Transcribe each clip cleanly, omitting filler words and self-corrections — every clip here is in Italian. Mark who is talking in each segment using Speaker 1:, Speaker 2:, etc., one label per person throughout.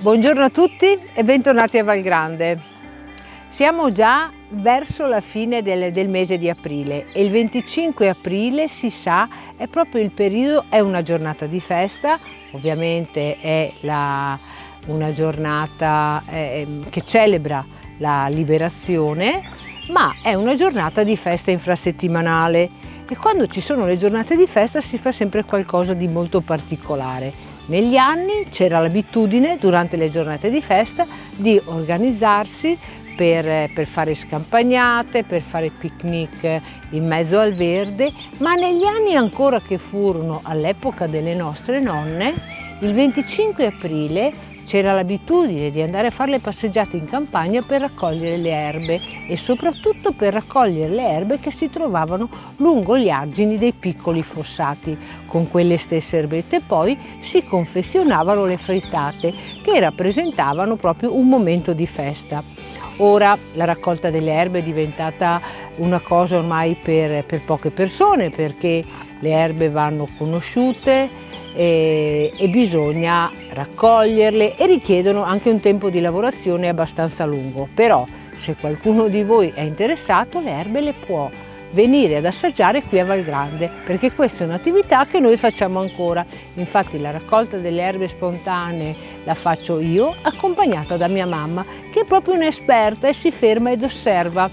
Speaker 1: Buongiorno a tutti e bentornati a Valgrande. Siamo già verso la fine del mese di aprile e il 25 aprile, si sa, è proprio il periodo, è una giornata di festa, ovviamente è una giornata che celebra la liberazione, ma è una giornata di festa infrasettimanale e quando ci sono le giornate di festa si fa sempre qualcosa di molto particolare. Negli anni c'era l'abitudine, durante le giornate di festa, di organizzarsi per fare scampagnate, per fare picnic in mezzo al verde, ma negli anni ancora che furono all'epoca delle nostre nonne, il 25 aprile c'era l'abitudine di andare a fare le passeggiate in campagna per raccogliere le erbe e soprattutto per raccogliere le erbe che si trovavano lungo gli argini dei piccoli fossati. Con quelle stesse erbette poi si confezionavano le frittate che rappresentavano proprio un momento di festa. Ora la raccolta delle erbe è diventata una cosa ormai per poche persone, perché le erbe vanno conosciute e bisogna raccoglierle e richiedono anche un tempo di lavorazione abbastanza lungo. Però se qualcuno di voi è interessato, le erbe le può venire ad assaggiare qui a Valgrande, perché questa è un'attività che noi facciamo ancora. Infatti la raccolta delle erbe spontanee la faccio io, accompagnata da mia mamma, che è proprio un'esperta e si ferma ed osserva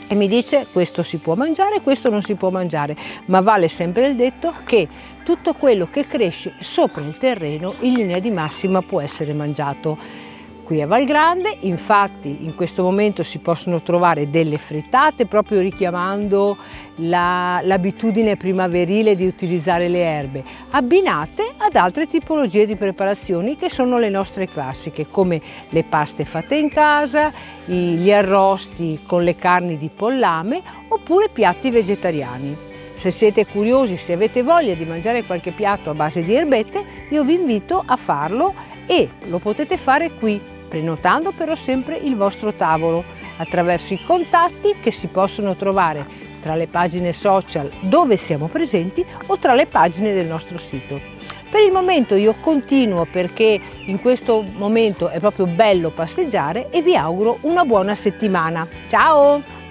Speaker 1: e mi dice: questo si può mangiare, questo non si può mangiare, ma vale sempre il detto che tutto quello che cresce sopra il terreno in linea di massima può essere mangiato. Qui a Valgrande, infatti, in questo momento si possono trovare delle frittate, proprio richiamando l'abitudine primaverile di utilizzare le erbe, abbinate ad altre tipologie di preparazioni che sono le nostre classiche, come le paste fatte in casa, gli arrosti con le carni di pollame oppure piatti vegetariani. Se siete curiosi, se avete voglia di mangiare qualche piatto a base di erbette, io vi invito a farlo e lo potete fare qui, prenotando però sempre il vostro tavolo attraverso i contatti che si possono trovare tra le pagine social dove siamo presenti o tra le pagine del nostro sito. Per il momento io continuo, perché in questo momento è proprio bello passeggiare, e vi auguro una buona settimana. Ciao!